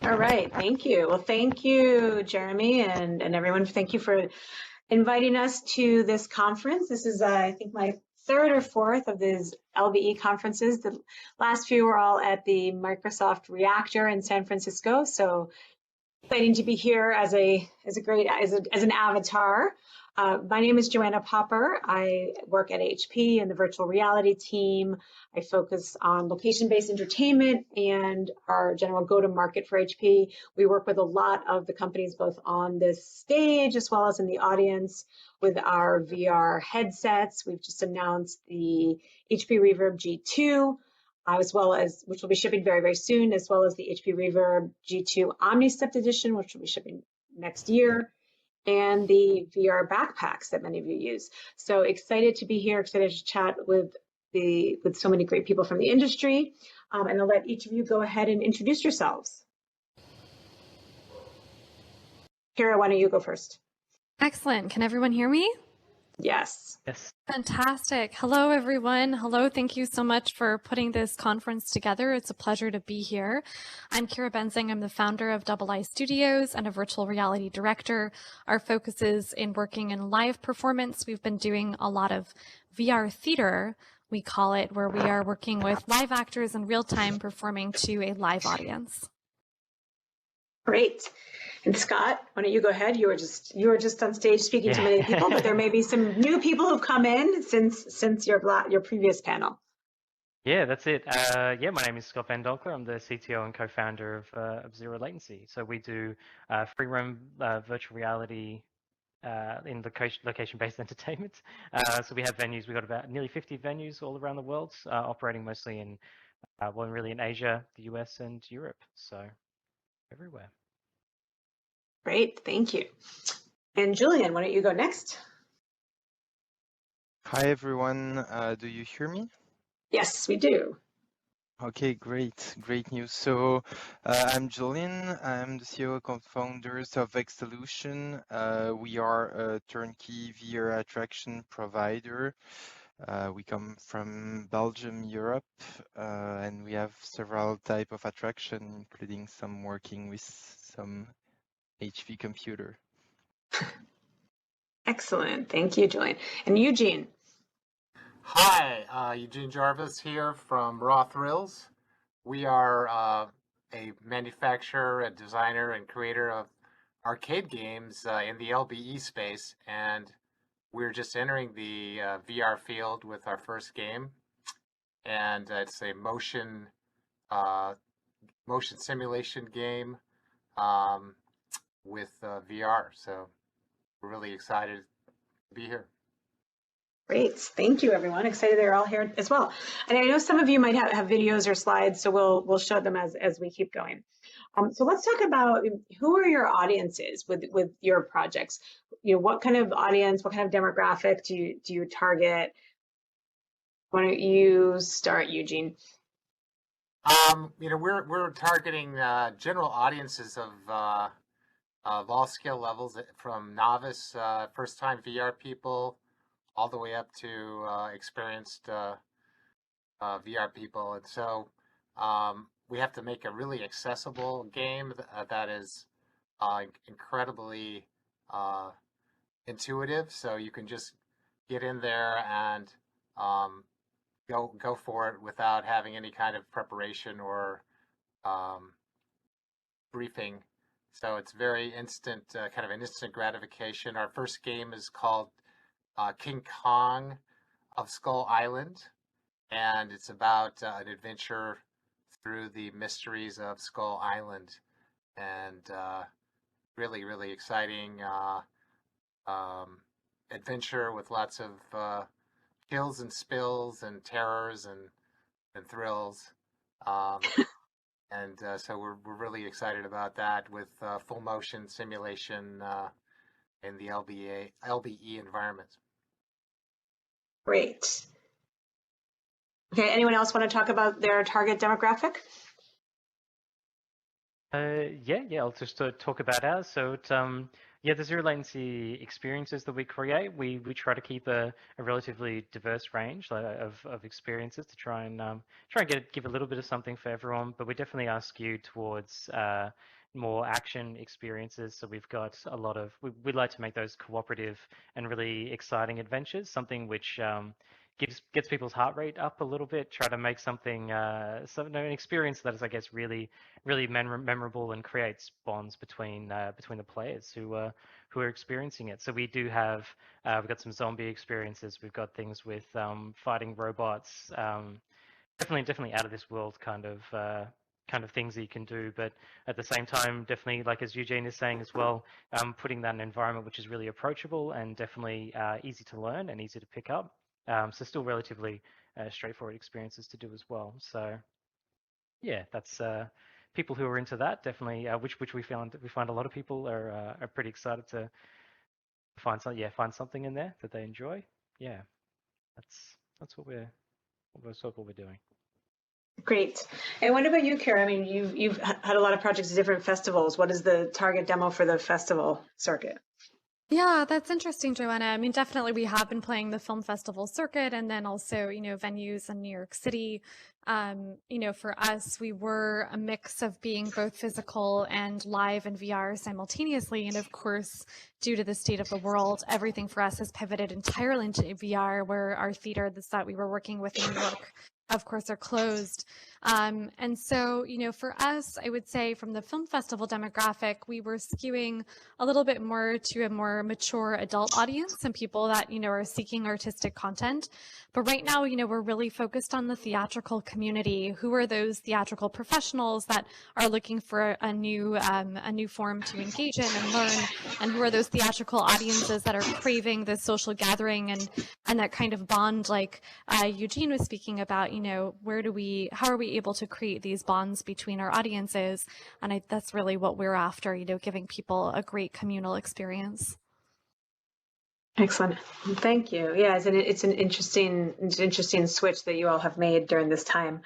All right, thank you. Well, thank you, Jeremy, and everyone. Thank you for inviting us to this conference. This is, I think, my third or fourth of these LBE conferences. The last few were all at the Microsoft Reactor in San Francisco. So exciting to be here as an avatar. My name is Joanna Popper. I work at HP in the virtual reality team. I focus on location-based entertainment and our general go-to-market for HP. We work with a lot of the companies both on this stage as well as in the audience with our VR headsets. We've just announced the HP Reverb G2, as well as, which will be shipping very, very soon, as well as the HP Reverb G2 OmniStepped Edition, which will be shipping next year, and the VR backpacks that many of you use. So excited to be here, excited to chat with so many great people from the industry. And I'll let each of you go ahead and introduce yourselves. Kira, why don't you go first? Excellent. Can everyone hear me? Yes. Yes. Fantastic. Hello, everyone. Hello. Thank you so much for putting this conference together. It's a pleasure to be here. I'm Kira Benzing. I'm the founder of Double I Studios and a virtual reality director. Our focus is in working in live performance. We've been doing a lot of VR theater, we call it, where we are working with live actors in real time performing to a live audience. Great. And Scott, why don't you go ahead? You were just on stage speaking to many people, but there may be some new people who've come in since your previous panel. Yeah, that's it. Yeah, my name is Scott Van Dokler. I'm the CTO and co-founder of Zero Latency. So we do free roam virtual reality in location-based entertainment. So we have venues. We've got about nearly 50 venues all around the world, operating mostly in Asia, the US, and Europe. So everywhere. Great, thank you. And Julian, why don't you go next? Hi, everyone. Do you hear me? Yes, we do. Okay, great news. So I'm Julian. I'm the CEO and co-founders of Xolution. We are a turnkey VR attraction provider. We come from Belgium, Europe, and we have several type of attraction, including some working with some HP computer. Excellent. Thank you, Julian. And Eugene. Hi, Eugene Jarvis here from Raw Thrills. We are a manufacturer, a designer, and creator of arcade games in the LBE space, and we're just entering the VR field with our first game, and it's a motion simulation game with VR. So we're really excited to be here. Great, thank you, everyone. Excited they're all here as well. And I know some of you might have videos or slides, so we'll show them as we keep going. So let's talk about who are your audiences with your projects. You know, what kind of audience, what kind of demographic do you target? Why don't you start, Eugene? You know, we're targeting general audiences of all skill levels, from novice, first-time VR people, all the way up to experienced VR people. And so we have to make a really accessible game that is incredibly intuitive, so you can just get in there and go for it without having any kind of preparation or briefing. So it's very instant, kind of an instant gratification. Our first game is called King Kong of Skull Island, and it's about an adventure through the mysteries of Skull Island, and really, really exciting adventure with lots of kills and spills and terrors and thrills. And so we're really excited about that, with full motion simulation in the LBE environment. Great. Okay, anyone else want to talk about their target demographic? Yeah, I'll just talk about ours. So the zero latency experiences that we create, we try to keep a relatively diverse range of experiences to try and give a little bit of something for everyone. But we definitely are skewed towards more action experiences. So we've got a lot of, we'd like to make those cooperative and really exciting adventures, something which gets people's heart rate up a little bit, try to make something, an experience that is, I guess, really, really memorable and creates bonds between the players who are experiencing it. So we do have, we've got some zombie experiences. We've got things with fighting robots, definitely out of this world kind of things that you can do. But at the same time, definitely, like as Eugene is saying as well, putting that in an environment which is really approachable and definitely easy to learn and easy to pick up. So still relatively straightforward experiences to do as well. So yeah, that's people who are into that definitely, which we find a lot of people are pretty excited to find something in there that they enjoy. Yeah, that's what we're doing. Great. And what about you, Kara? I mean, you've had a lot of projects at different festivals. What is the target demo for the festival circuit? Yeah, that's interesting, Joanna. I mean, definitely we have been playing the film festival circuit and then also, venues in New York City. For us, we were a mix of being both physical and live and VR simultaneously. And of course, due to the state of the world, everything for us has pivoted entirely into VR, where our theaters that we were working with in New York, of course, are closed. And so, for us, I would say from the film festival demographic, we were skewing a little bit more to a more mature adult audience and people that, are seeking artistic content. But right now, we're really focused on the theatrical community. Who are those theatrical professionals that are looking for a new form to engage in and learn? And who are those theatrical audiences that are craving this social gathering and that kind of bond, like Eugene was speaking about, how are we able to create these bonds between our audiences? And that's really what we're after, giving people a great communal experience. Excellent. Thank you. Yeah, it's an interesting switch that you all have made during this time.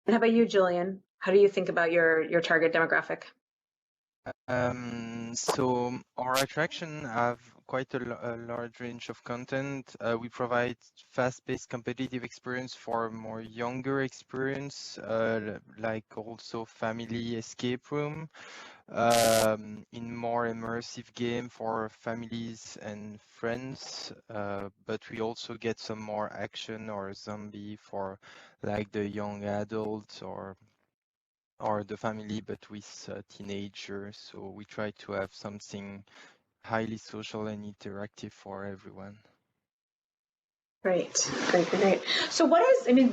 And how about you, Julian? How do you think about your target demographic? So our attraction have quite a large range of content. We provide fast-paced competitive experience for more younger experience, like also family escape room, in more immersive game for families and friends. But we also get some more action or zombie for like the young adults or the family, but with teenagers. So we try to have something highly social and interactive for everyone. Great. So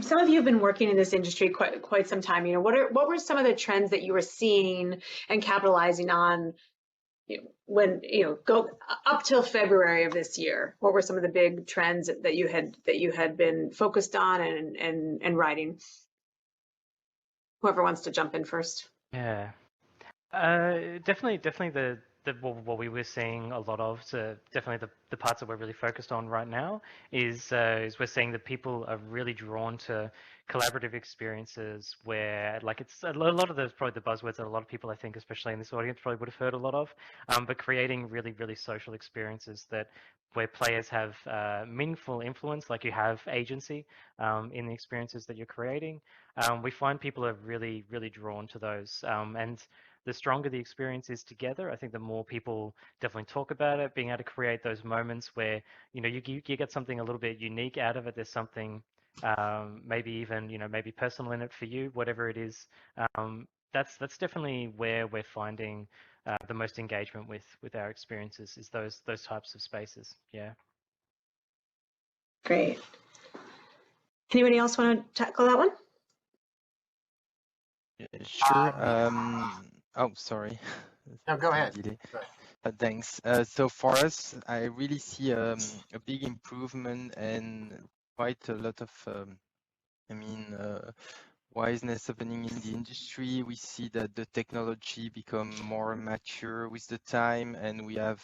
some of you have been working in this industry quite some time. What were some of the trends that you were seeing and capitalizing on when go up till February of this year? What were some of the big trends that you had been focused on and riding? Whoever wants to jump in first. Yeah, definitely what we were seeing a lot of, so definitely the parts that we're really focused on right now is we're seeing that people are really drawn to collaborative experiences where, like, it's a lot of those probably the buzzwords that a lot of people, I think, especially in this audience, probably would have heard a lot of, but creating really, really social experiences where players have meaningful influence, like you have agency in the experiences that you're creating. We find people are really, really drawn to those, and the stronger the experience is together, I think the more people definitely talk about it, being able to create those moments where, you get something a little bit unique out of it. There's something maybe even, maybe personal in it for you, whatever it is. That's definitely where we're finding the most engagement with our experiences, is those types of spaces. Yeah. Great. Anybody else want to tackle that one? Sure. Oh, sorry. No, go ahead. Thanks. So for us, I really see a big improvement and quite a lot of, wiseness happening in the industry. We see that the technology become more mature with the time, and we have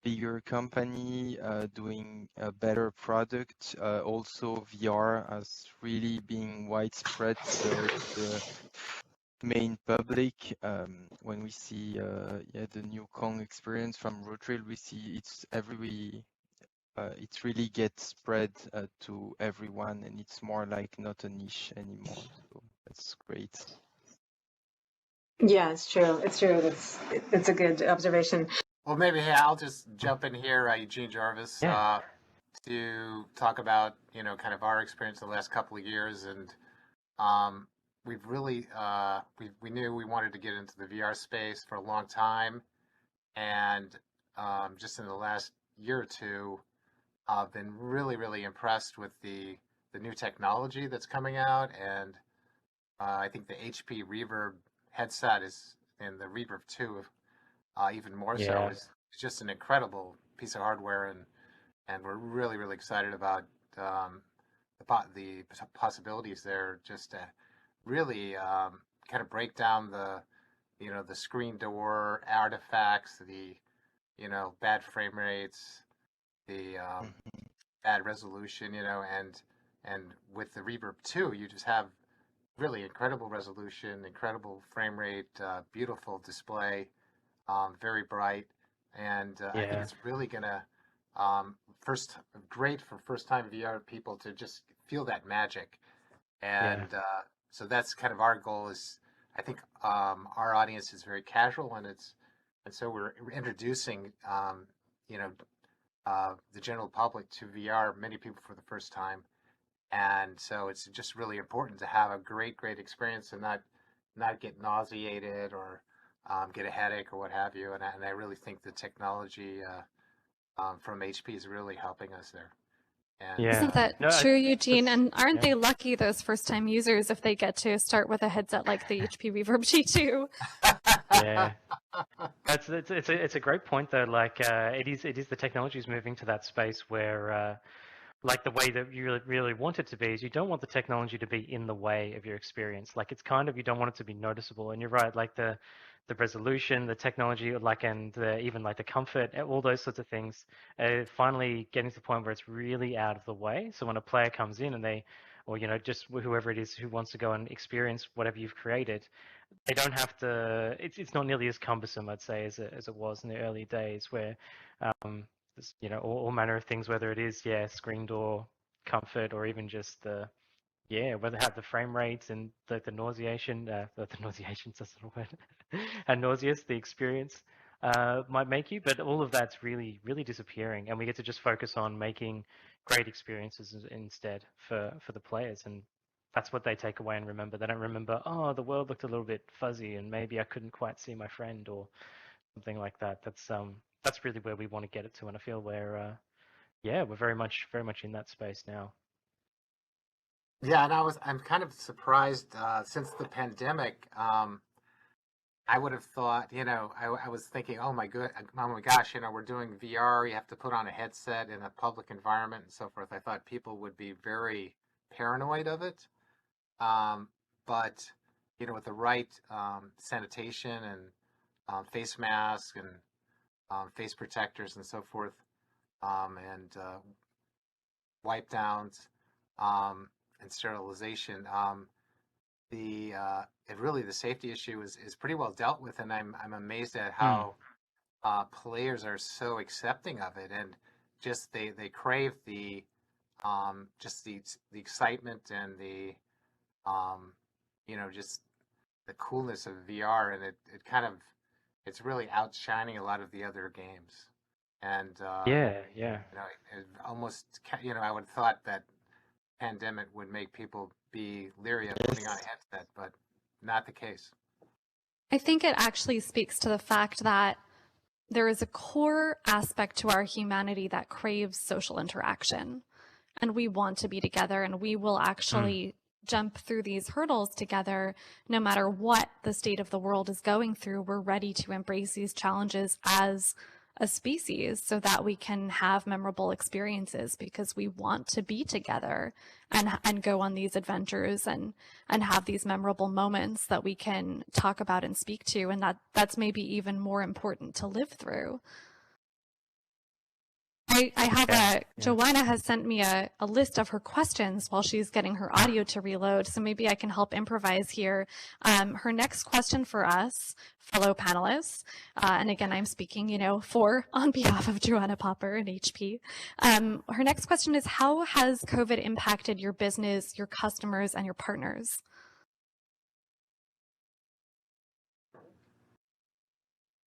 bigger company doing a better product. Also, VR has really been widespread to the main public. When we see the new Kong experience from Road Trail, we see it really gets spread to everyone, and it's more like not a niche anymore. So that's great. Yeah, it's true. It's true. It's a good observation. Well, maybe hey, I'll just jump in here, Eugene Jarvis, Yeah. to talk about kind of our experience the last couple of years, and um, we've really we knew we wanted to get into the VR space for a long time, and just in the last year or two, I've been really impressed with the new technology that's coming out, and I think the HP Reverb headset is, and the Reverb 2 even more so, Yeah. is just an incredible piece of hardware, and we're really excited about um, the possibilities there, just to really kind of break down the screen door artifacts, the bad frame rates, the bad resolution, and with the Reverb 2, you just have really incredible resolution, incredible frame rate, beautiful display, very bright, and I think Yeah. it's really gonna first great for first time VR people to just feel that magic, Yeah. and so that's kind of our goal. Is I think our audience is very casual, and so we're introducing you know the general public to VR, many people for the first time, and so it's just really important to have a great experience and not get nauseated or get a headache or what have you. And I really think the technology from HP is really helping us there. And Yeah. Isn't that No, true, Eugene? that's And aren't yeah. they lucky, those first-time users, if they get to start with a headset like the HP Reverb G2? Yeah. It's a great point though. Like it is the technology is moving to that space where like the way that you really want it to be is you don't want the technology to be in the way of your experience. Like it's kind of you don't want it to be noticeable. And you're right, like the resolution, the technology, like and even like the comfort, all those sorts of things, finally getting to the point where it's really out of the way. So when a player comes in and they, or just whoever it is who wants to go and experience whatever you've created, they don't have to. It's not nearly as cumbersome, I'd say, as it was in the early days, where there's, all manner of things, whether it is screen door comfort or even just whether have the frame rates and the nauseation, the nauseation's that's not a word, and nauseous the experience might make you, but all of that's really disappearing, and we get to just focus on making great experiences instead for the players, and that's what they take away and remember. They don't remember, oh, the world looked a little bit fuzzy and maybe I couldn't quite see my friend or something like that. That's really where we want to get it to, and I feel we're very much in that space now. yeah, and I'm kind of surprised since the pandemic. I would have thought, I was thinking, oh my gosh, we're doing VR. You have to put on a headset in a public environment and so forth. I thought people would be very paranoid of it. Um, but with the right sanitation and face masks and face protectors and so forth, and wipe downs and sterilization, the safety issue is pretty well dealt with, and I'm amazed at how players are so accepting of it, and just they crave the just the excitement and the just the coolness of VR, and it kind of it's really outshining a lot of the other games, and Yeah. it almost I would have thought that pandemic would make people be leery of putting on a headset, but not the case. I think it actually speaks to the fact that there is a core aspect to our humanity that craves social interaction, and we want to be together, and we will actually jump through these hurdles together no matter what the state of the world is going through. We're ready to embrace these challenges as a species so that we can have memorable experiences, because we want to be together and go on these adventures and have these memorable moments that we can talk about and speak to, and that's maybe even more important to live through. I have Joanna has sent me a list of her questions while she's getting her audio to reload, so maybe I can help improvise here. Her next question for us, fellow panelists, and again, I'm speaking, on behalf of Joanna Popper and HP. Her next question is, how has COVID impacted your business, your customers, and your partners?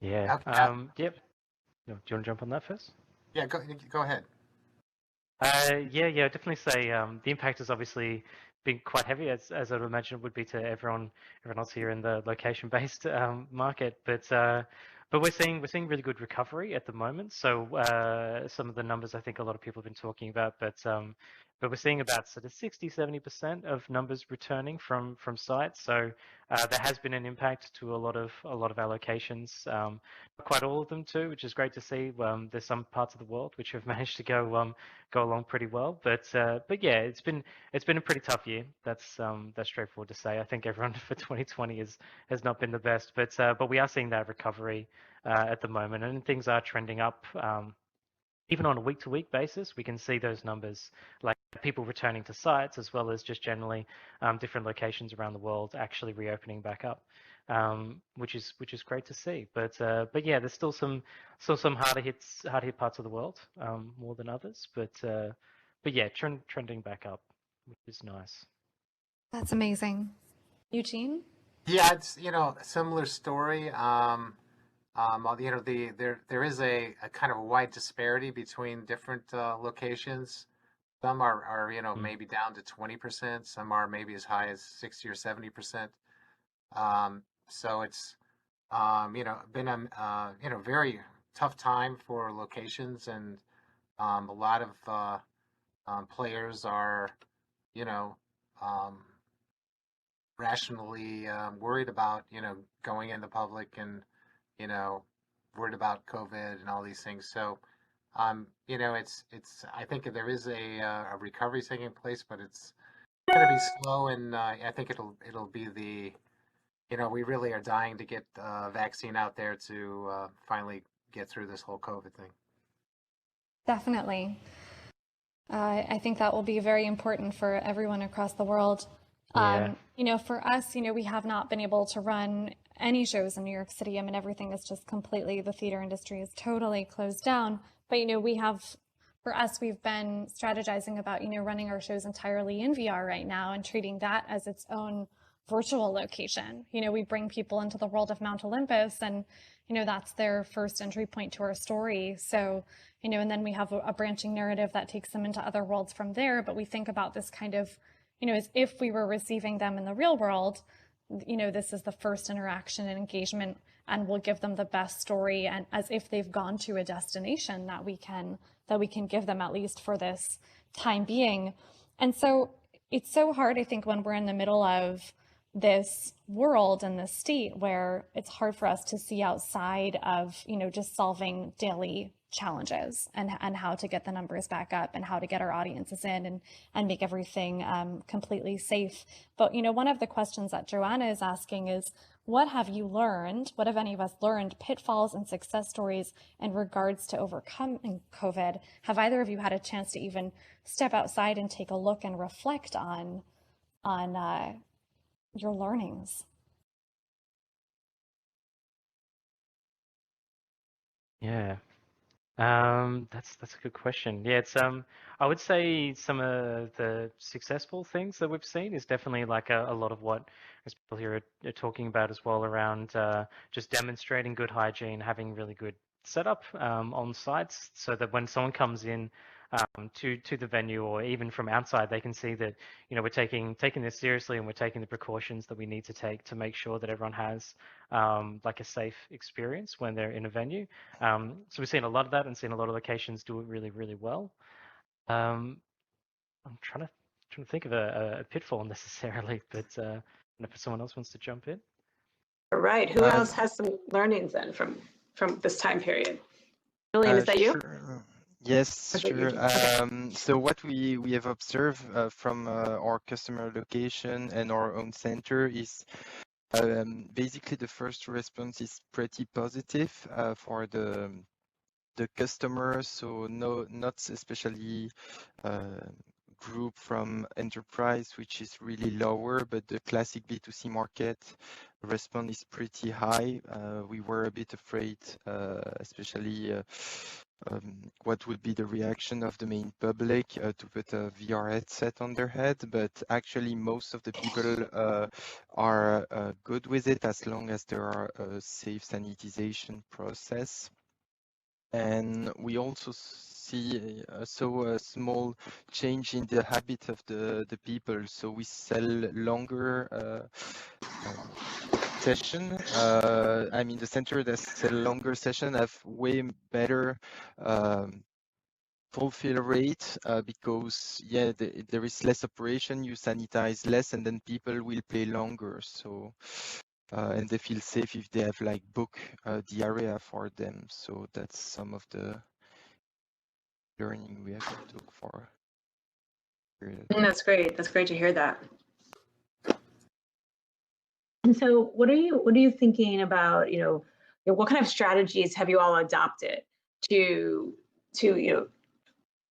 Yeah. Yep. Do you want to jump on that first? Yeah, go ahead. Yeah, definitely say the impact has obviously been quite heavy, as I'd imagine it would be to everyone else here in the location-based market. But we're seeing really good recovery at the moment. So some of the numbers I think a lot of people have been talking about, but we're seeing about sort of 60-70% of numbers returning from sites. So there has been an impact to a lot of our locations. Quite all of them too, which is great to see. There's some parts of the world which have managed to go along pretty well, but yeah, it's been a pretty tough year. That's straightforward to say. I think everyone for 2020 has not been the best, but we are seeing that recovery at the moment, and things are trending up. Even on a week-to-week basis, we can see those numbers, like people returning to sites, as well as just generally different locations around the world actually reopening back up, which is great to see. But yeah, there's still some harder hit parts of the world, more than others. But yeah, trending back up, which is nice. That's amazing. Eugene? Yeah, it's a similar story. There is a kind of a wide disparity between different locations. Some are maybe down to 20%. Some are maybe as high as 60 or 70%. So it's been a very tough time for locations, and a lot of players are you know um, rationally worried about going in the public, and you know worried about COVID and all these things. So it's I think there is a recovery taking place, but it's going to be slow, and I think it'll be we really are dying to get a vaccine out there to finally get through this whole COVID thing. Definitely. I think that will be very important for everyone across the world. Yeah. For us, we have not been able to run any shows in New York City. I mean, everything is just completely, the theater industry is totally closed down. But, for us, we've been strategizing about, running our shows entirely in VR right now and treating that as its own virtual location. We bring people into the world of Mount Olympus, and, that's their first entry point to our story. So, and then we have a branching narrative that takes them into other worlds from there. But we think about this kind of, as if we were receiving them in the real world. This is the first interaction and engagement, and we'll give them the best story, and as if they've gone to a destination that we can give them, at least for this time being. And so it's so hard, I think, when we're in the middle of this world and this state where it's hard for us to see outside of, just solving daily challenges and how to get the numbers back up and how to get our audiences in and make everything completely safe. But, one of the questions that Joanna is asking is, what have you learned? What have any of us learned, pitfalls and success stories in regards to overcoming COVID? Have either of you had a chance to even step outside and take a look and reflect on your learnings? Yeah. That's a good question. Yeah, it's I would say some of the successful things that we've seen is definitely like a lot of what as people here are talking about as well, around just demonstrating good hygiene, having really good setup on sites, so that when someone comes in to the venue, or even from outside, they can see that we're taking this seriously, and we're taking the precautions that we need to take to make sure that everyone has like a safe experience when they're in a venue. So we've seen a lot of that, and seen a lot of locations do it really, really well. I'm trying to think of a pitfall necessarily, but if someone else wants to jump in. All right. Who else has some learnings then from this time period? Julian, is that you? Sure. Yes, sure. So what we have observed from our customer location and our own center is basically the first response is pretty positive for the customers. So not especially group from enterprise, which is really lower, but the classic B2C market response is pretty high. We were a bit afraid, especially what would be the reaction of the main public to put a VR headset on their head, but actually most of the people are good with it as long as there are a safe sanitization process. And we also see a small change in the habit of the people. So we sell longer session. I mean, the center that sell longer session have way better fulfill rate because there is less operation, you sanitize less, and then people will play longer. So and they feel safe if they have like book the area for them. So that's some of the learning we have took for. That's great. That's great to hear that. And so, what are you thinking about? What kind of strategies have you all adopted to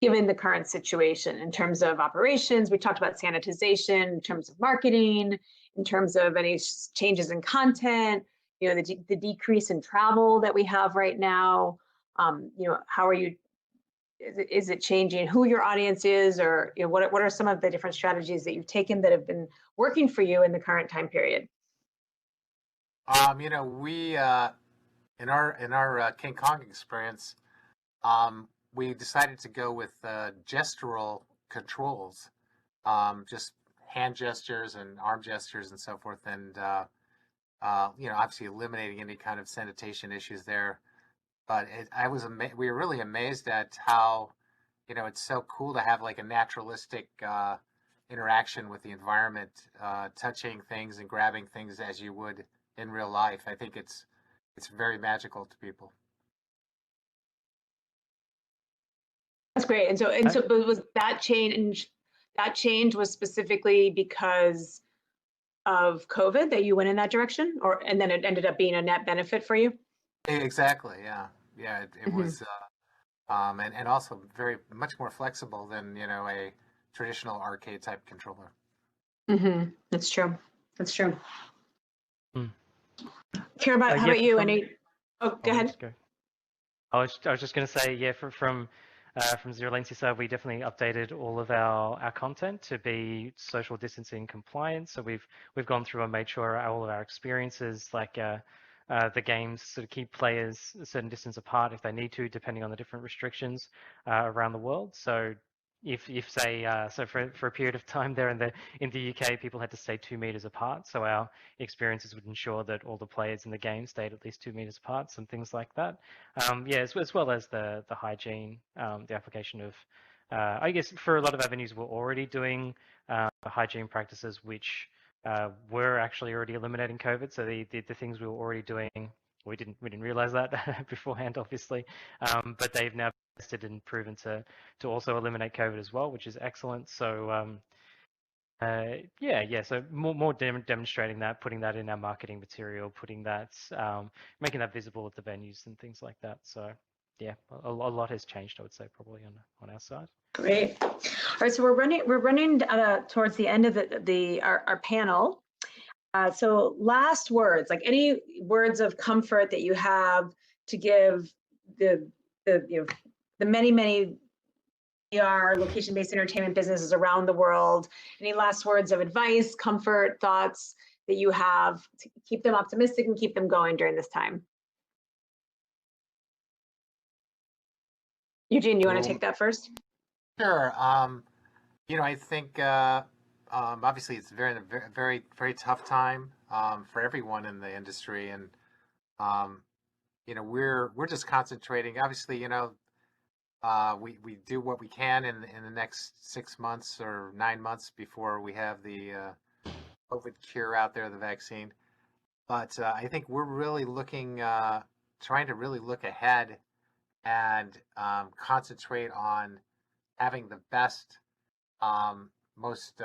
given the current situation in terms of operations? We talked about sanitization, in terms of marketing, in terms of any changes in content, the decrease in travel that we have right now. How are you, is it changing who your audience is, or what are some of the different strategies that you've taken that have been working for you in the current time period? We in our King Kong experience, we decided to go with gestural controls, just hand gestures and arm gestures and so forth, and obviously eliminating any kind of sanitation issues there. But we were really amazed at how, it's so cool to have like a naturalistic interaction with the environment, touching things and grabbing things as you would in real life. I think it's very magical to people. That's great. And so was that change? That change was specifically because of COVID that you went in that direction, and then it ended up being a net benefit for you? Exactly. Yeah. Yeah. It was, and also very much more flexible than a traditional arcade type controller. That's true. That's true. Hmm. How about you? Go ahead. I was just going to say, yeah, from Zero Latency side, we definitely updated all of our content to be social distancing compliant. So we've gone through and made sure all of our experiences, like the games, sort of keep players a certain distance apart if they need to, depending on the different restrictions around the world. So if say so for a period of time there in the UK, people had to stay 2 meters apart. So our experiences would ensure that all the players in the game stayed at least 2 meters apart, some things like that. As well as the hygiene, the application of, I guess for a lot of avenues, we're already doing hygiene practices which were actually already eliminating COVID. So the things we were already doing, we didn't realize that beforehand, obviously, but they've now tested and proven to also eliminate COVID as well, which is excellent. So so more demonstrating that, putting that in our marketing material, putting that, making that visible at the venues and things like that. So yeah, a lot has changed, I would say, probably on our side. Great. All right, so we're running towards the end of our panel. So last words, like any words of comfort that you have to give the many VR location-based entertainment businesses around the world. Any last words of advice, comfort, thoughts that you have to keep them optimistic and keep them going during this time? Eugene, you want to take that first? Sure. I think obviously it's very, very tough time for everyone in the industry, and we're just concentrating. Obviously, we do what we can in the next 6 months or 9 months before we have the COVID cure out there, the vaccine. But I think we're really trying to really look ahead and concentrate on having the best, most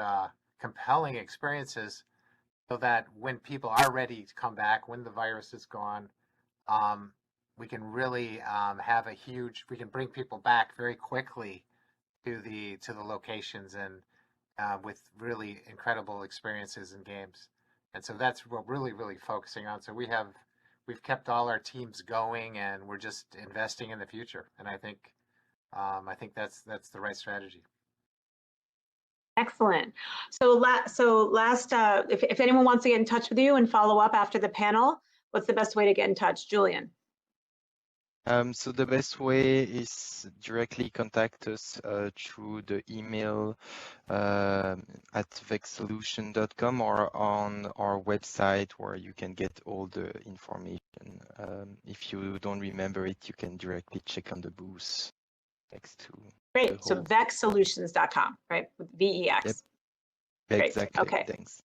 compelling experiences, so that when people are ready to come back, when the virus is gone, we can really we can bring people back very quickly to the locations and with really incredible experiences and games. And so that's what we're really focusing on. So we've kept all our teams going, and we're just investing in the future. And I think that's the right strategy. Excellent. So last, if anyone wants to get in touch with you and follow up after the panel, what's the best way to get in touch, Julian? So the best way is directly contact us through the email at vexsolution.com or on our website, where you can get all the information. If you don't remember it, you can directly check on the booth next to. Great. So vexsolutions.com, right? With VEX. Yep. Great. Exactly. Okay. Thanks.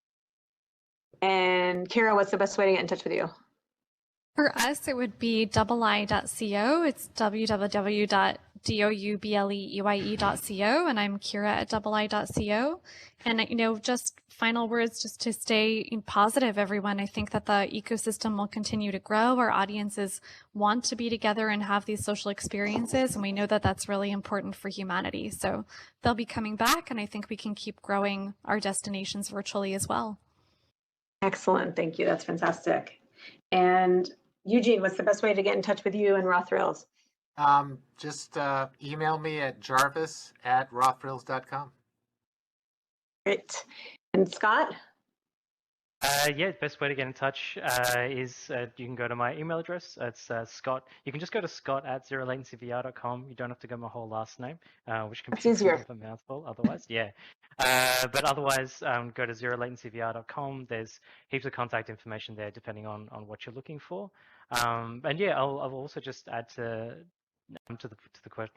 And Kira, what's the best way to get in touch with you? For us, it would be doublei.co. It's www.doubleye.co, and I'm Kira at doublei.co. And, just final words, just to stay positive, everyone. I think that the ecosystem will continue to grow. Our audiences want to be together and have these social experiences, and we know that that's really important for humanity. So they'll be coming back, and I think we can keep growing our destinations virtually as well. Excellent. Thank you. That's fantastic. And Eugene, what's the best way to get in touch with you and Raw Thrills? Just email me at jarvis@rawthrills.com. Great. And Scott? Yeah, best way to get in touch is you can go to my email address. It's Scott. You can just go to scott@zerolatencyvr.com. You don't have to go my whole last name, which can That's be easier. a bit of a mouthful otherwise. Yeah. But otherwise, go to zerolatencyvr.com. There's heaps of contact information there, depending on what you're looking for. And yeah, I'll also just add to the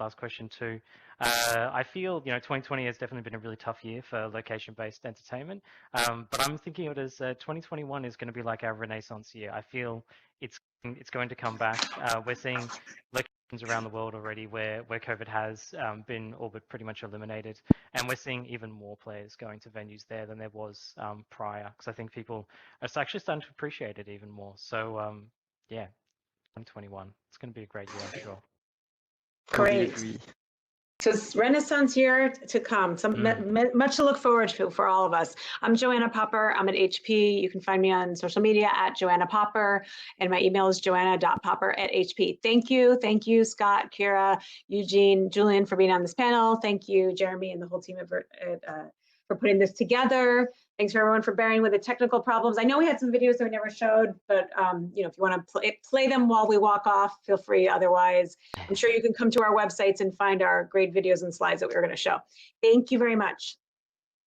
last question too. I feel 2020 has definitely been a really tough year for location-based entertainment, but I'm thinking of it as 2021 is going to be like our Renaissance year. I feel it's going to come back. We're seeing locations around the world already where COVID has been all but pretty much eliminated, and we're seeing even more players going to venues there than there was prior, because I think people are actually starting to appreciate it even more. So yeah, 2021, it's going to be a great year, I'm sure. Great. So it's Renaissance year to come. Much to look forward to for all of us. I'm Joanna Popper. I'm at HP. You can find me on social media at Joanna Popper, and my email is joanna.popper@hp. Thank you, Scott, Kira, Eugene, Julian, for being on this panel. Thank you, Jeremy, and the whole team for putting this together. Thanks for everyone for bearing with the technical problems. I know we had some videos that we never showed, but if you want to play them while we walk off, feel free. Otherwise, I'm sure you can come to our websites and find our great videos and slides that we were going to show. Thank you very much.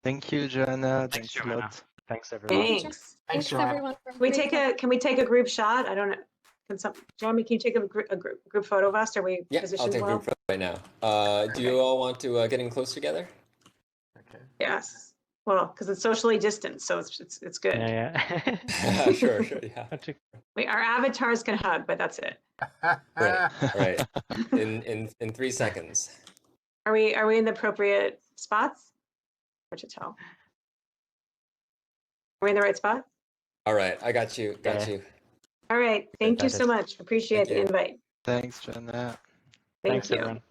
Thank you, Joanna. Thanks, Thanks a lot. Thanks, everyone. Thanks everyone. Can we take a group shot? I don't know. Jeremy, can you take a group photo of us? Are we positioned I'll take well? a group photo right now. Do you all want to get in close together? Okay. Yes. Well, because it's socially distanced, so it's good. Yeah. Sure, yeah. Our avatars can hug, but that's it. Right. In 3 seconds. Are we in the appropriate spots? Hard to tell. Are we in the right spot? All right, I got you. You. All right. Thank you so much. Appreciate the invite. Thanks, Joanna. Thank Thanks, you. everyone.